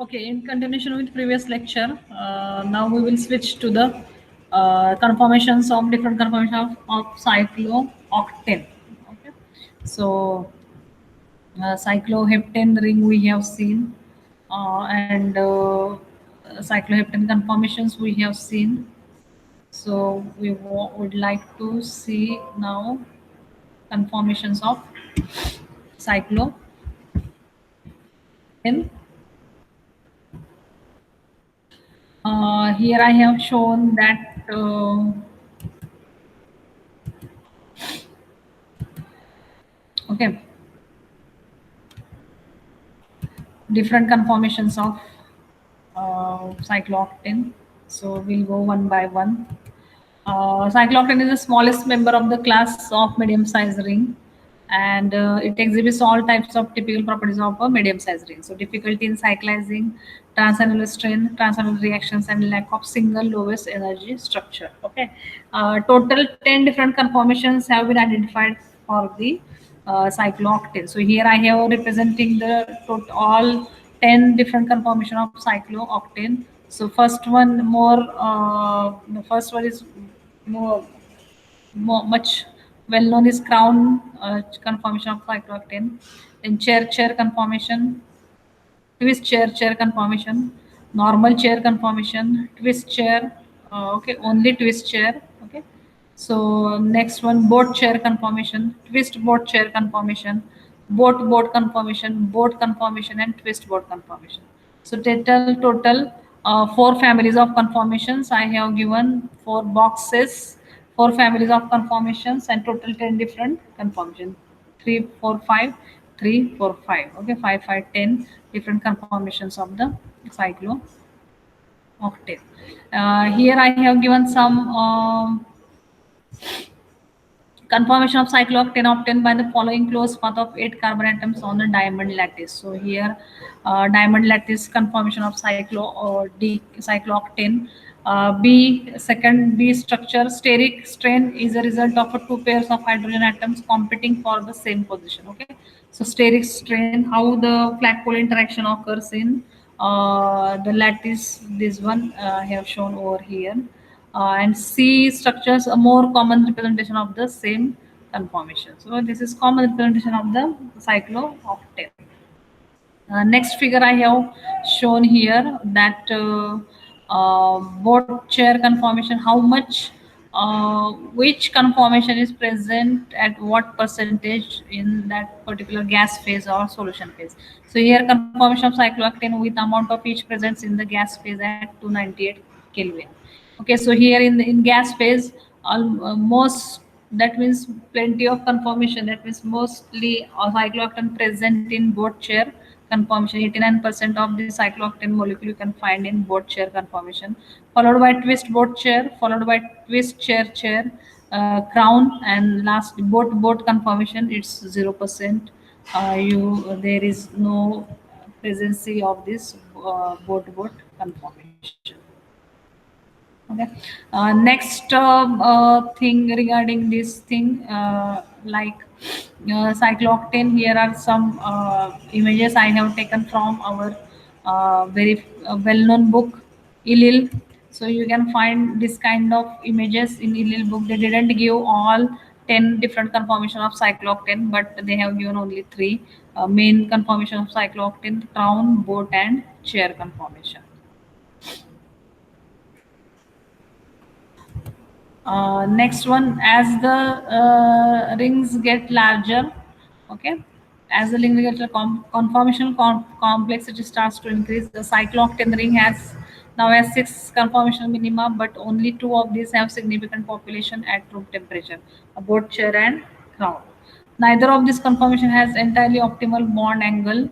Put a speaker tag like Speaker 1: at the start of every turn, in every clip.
Speaker 1: Okay, in continuation with previous lecture, now we will switch to the conformations of different conformations of cyclooctane. Okay, so cycloheptane ring we have seen, and cycloheptane conformations we have seen. So we would like to see now conformations of cycloheptane. Here I have shown that okay, different conformations of cyclooctane. So we'll go one by one. Cyclooctane is the smallest member of the class of medium-sized ring, and it exhibits all types of typical properties of a medium-sized ring. So difficulty in cyclizing, transannular strain, transannular reactions, and lack of single lowest energy structure. Okay, total 10 different conformations have been identified for the cyclooctane. So here I have representing the all 10 different conformation of cyclooctane. So first one the first one is more, much well known is crown conformation of cyclooctane. Then chair conformation, twist chair conformation, normal chair conformation, twist chair, okay, only twist chair, okay. So next one, boat chair conformation, twist boat chair conformation, boat conformation, boat conformation, and twist boat conformation. So total four families of conformations. I have given four boxes, four families of conformations, and total 10 different conformations. 3, 4, 5, 3, 4, 5. Okay, 5, 5, 10 different conformations of the cyclooctane. Here I have given some conformation of cyclooctane obtained by the following close path of 8 carbon atoms on a diamond lattice. So here, diamond lattice conformation of cyclooctane. Second B structure, steric strain is a result of two pairs of hydrogen atoms competing for the same position. Okay, so steric strain, how the flag pole interaction occurs in the lattice. This one I have shown over here. And C structures a more common representation of the same conformation. So this is common representation of the cyclooctane. Next figure I have shown here that boat chair conformation, how much which conformation is present at what percentage in that particular gas phase or solution phase. So here conformation of cyclooctane with amount of each presence in the gas phase at 298 Kelvin. Okay, so here in gas phase, most, that means plenty of conformation. That means mostly cyclooctane present in boat chair conformation. 89% of the cyclooctane molecule you can find in boat chair conformation, followed by twist boat chair, followed by twist chair, crown, and last boat conformation. It's 0%. You There is no presence of this boat conformation. Okay. Next thing regarding this thing, like cyclooctane, here are some images I have taken from our very well-known book, Ilil. So you can find this kind of images in Ilil book. They didn't give all 10 different conformation of cyclooctane, but they have given only three main conformation of cyclooctane: crown, boat, and chair conformation. Next one, as the rings get larger, okay, as the ring get conformational complexity starts to increase. The cyclooctane ring now has 6 conformational minima, but only 2 of these have significant population at room temperature: a boat chair and crown. Neither of these conformation has entirely optimal bond angle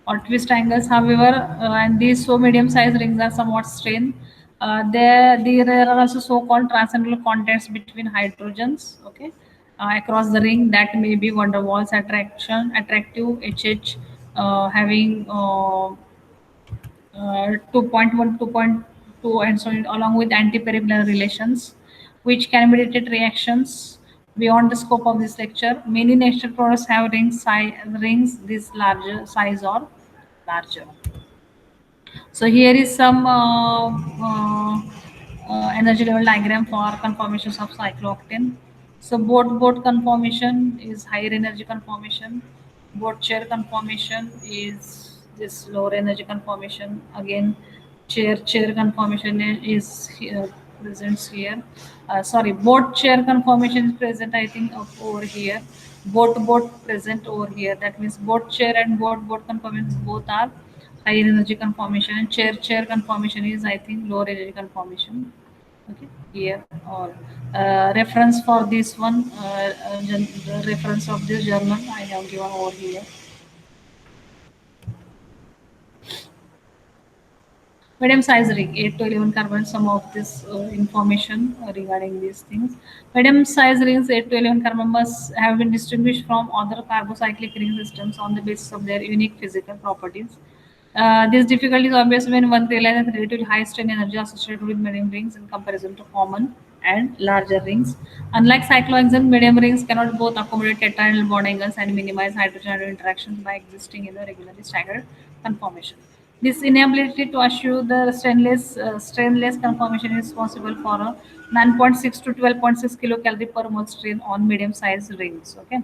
Speaker 1: or twist angles. However, and these so medium-sized rings are somewhat strained. There are also so-called transcendental contacts between hydrogens, okay, across the ring that may be van der Waals attractive HH, having 2.1, 2.2, and so on, along with anti-peripheral relations, which can mediate reactions beyond the scope of this lecture. Many natural products have rings this larger size or larger. So here is some energy level diagram for conformations of cyclooctane. So boat conformation is higher energy conformation. Boat chair conformation is this lower energy conformation. Again, chair conformation is here, presents here. Sorry, boat chair conformation is present, I think, over here. Boat present over here. That means boat chair and boat conformations both are higher energy conformation, and chair conformation is, I think, lower energy conformation. Okay, here or reference for this one, the reference of this journal I have given over here. Medium size ring, 8 to 11 carbon, some of this information regarding these things. Medium size rings, 8 to 11 carbon, must have been distinguished from other carbocyclic ring systems on the basis of their unique physical properties. This difficulty is obvious when one realizes the relatively high strain energy associated with medium rings in comparison to common and larger rings. Unlike cyclohexane, medium rings cannot both accommodate tetrahedral bond angles and minimize hydrogen atom interactions by existing in a regularly staggered conformation. This inability to assure the strainless conformation is responsible for a 9.6 to 12.6 kilocalorie per mole strain on medium-sized rings. Okay.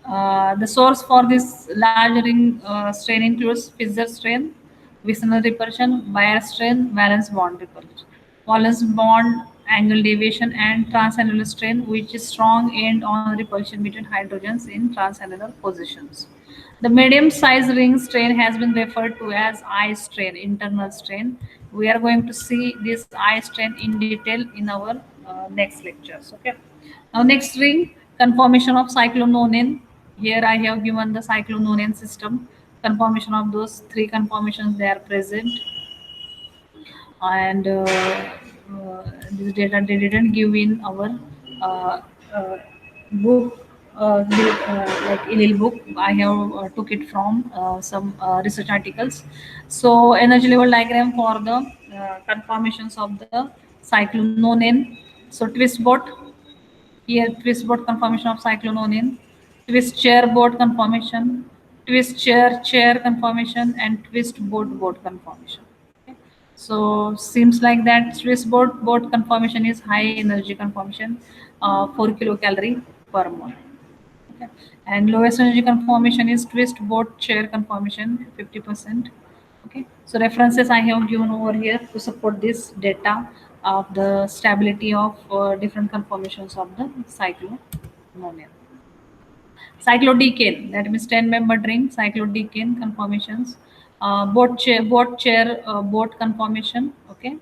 Speaker 1: The source for this large ring strain includes Fischer strain, Wisner repulsion, Bayer strain, valence bond repulsion, valence bond angle deviation, and transannular strain, which is strong end on repulsion between hydrogens in transannular positions. The medium size ring strain has been referred to as I strain, internal strain. We are going to see this I strain in detail in our next lectures. Okay. Now next ring, conformation of cyclononane. Here I have given the cyclononane system. Conformation of those three conformations, they are present, and this data they didn't give in our uh, uh, book, like Elil book. I have took it from some research articles. So energy level diagram for the conformations of the cyclononane. So twist boat, here twist boat conformation of cyclononane, twist chair boat conformation, twist chair conformation, and twist boat conformation. Okay. So seems like that twist boat conformation is high energy conformation, 4 kilocalorie per mole. Okay. And lowest energy conformation is twist boat chair conformation, 50%. Okay, so references I have given over here to support this data of the stability of different conformations of the cyclononane. Cyclodecane, that means 10-membered ring, cyclodecane conformations, boat conformation, okay,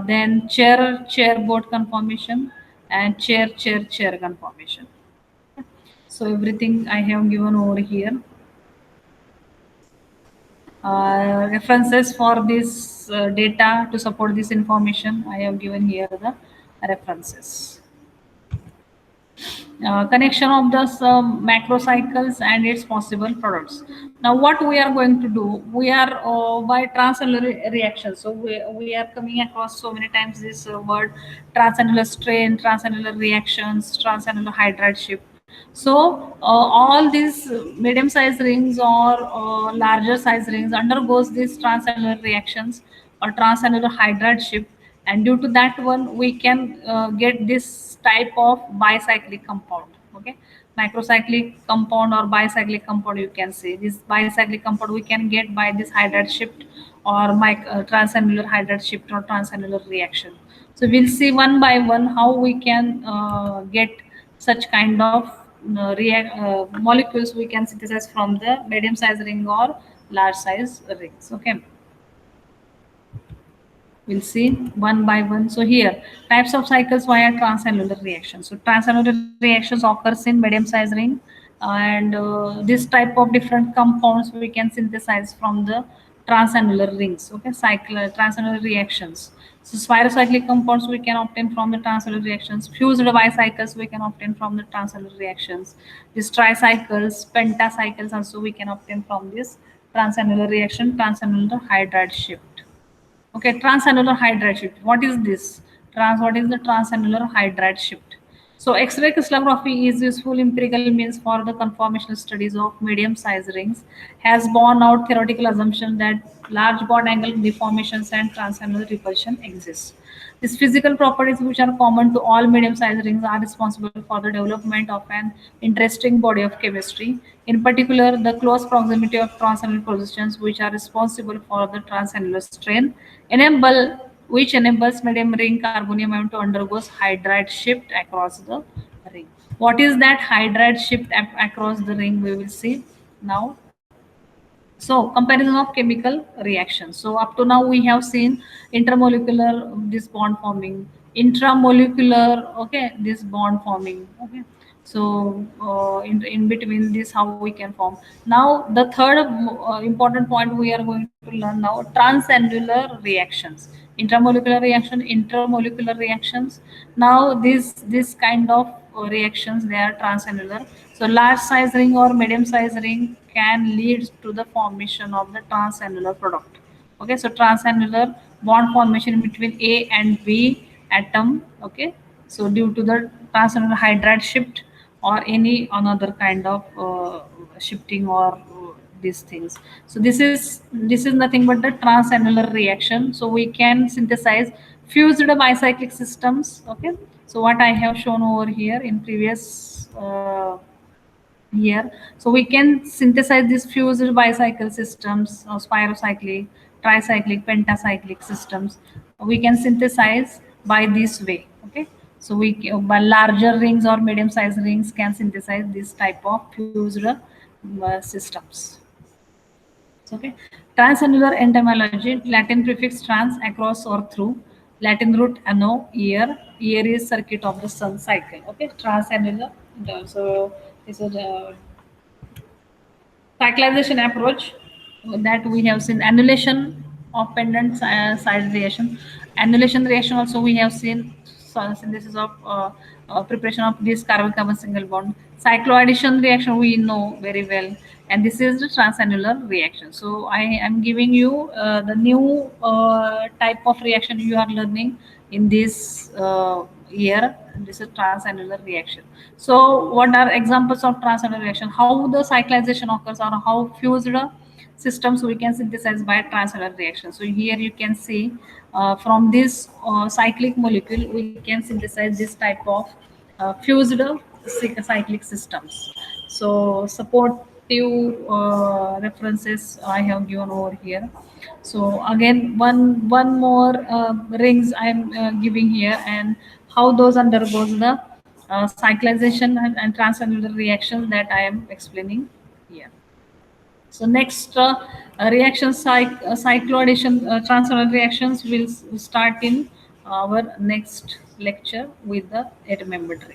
Speaker 1: then chair boat conformation, and chair conformation. So everything I have given over here. References for this data to support this information, I have given here the references. Connection of the macrocycles and its possible products. Now, what we are going to do, we are by transannular reaction. So we are coming across so many times this word transannular strain, transannular reactions, transannular hydride shift. So all these medium sized rings or larger size rings undergoes these transannular reactions or transannular hydride shift, and due to that one we can get this type of bicyclic compound. Okay, macrocyclic compound or bicyclic compound, you can say. This bicyclic compound we can get by this hydride shift or transannular hydride shift or transannular reaction. So we'll see one by one how we can get such kind of molecules we can synthesize from the medium size ring or large size rings. Okay, we'll see one by one. So here, types of cycles via transannular reactions. So transannular reactions occurs in medium size ring, and this type of different compounds we can synthesize from the transannular rings. Okay, transannular reactions. So spirocyclic compounds we can obtain from the transannular reactions. Fused bicycles we can obtain from the transannular reactions. These tricycles, pentacycles also we can obtain from this transannular reaction, transannular hydride shift. Okay, transannular hydride shift. What is this? What is the transannular hydride shift? So X-ray crystallography is useful empirical means for the conformational studies of medium-sized rings, has borne out theoretical assumption that large bond angle deformations and transannular repulsion exist. These physical properties, which are common to all medium-sized rings, are responsible for the development of an interesting body of chemistry. In particular, the close proximity of transannular positions, which are responsible for the transannular strain, which enables medium ring carbonium ion to undergo hydride shift across the ring. What is that hydride shift across the ring? We will see now. So comparison of chemical reactions. So up to now we have seen intermolecular this bond forming, intramolecular, okay, this bond forming, okay. So in between this how we can form. Now the third important point we are going to learn now, transannular reactions, intermolecular reaction, intermolecular reactions. Now this kind of reactions, they are transannular. So large size ring or medium size ring can lead to the formation of the transannular product. Okay, so transannular bond formation between A and B atom. Okay, so due to the transannular hydride shift or any another kind of shifting or these things. So this is nothing but the transannular reaction. So we can synthesize fused bicyclic systems. Okay, so what I have shown over here in previous here. So we can synthesize these fused bicycle systems, spirocyclic, tricyclic, pentacyclic systems. We can synthesize by this way. Okay. So by larger rings or medium sized rings can synthesize this type of fused systems. Okay. Transannular etymology, Latin prefix trans, across or through. Latin root anno, year. Year is circuit of the sun cycle. Okay. Transannular. So this is cyclization approach that we have seen. Annulation of pendant side reaction. Annulation reaction also we have seen. So synthesis of preparation of this carbon-carbon single bond. Cycloaddition reaction we know very well, and this is the transannular reaction. So I am giving you the new type of reaction you are learning in this year. This is transannular reaction. So what are examples of transannular reaction? How the cyclization occurs or how fused systems we can synthesize by transannular reaction. So here you can see from this cyclic molecule we can synthesize this type of fused cyclic systems. So supportive references I have given over here. So again, one more rings I am giving here, and how those undergoes the cyclization and transannular reactions that I am explaining here. So next reaction cycloaddition transannular reactions will start in our next lecture with the atomic ring.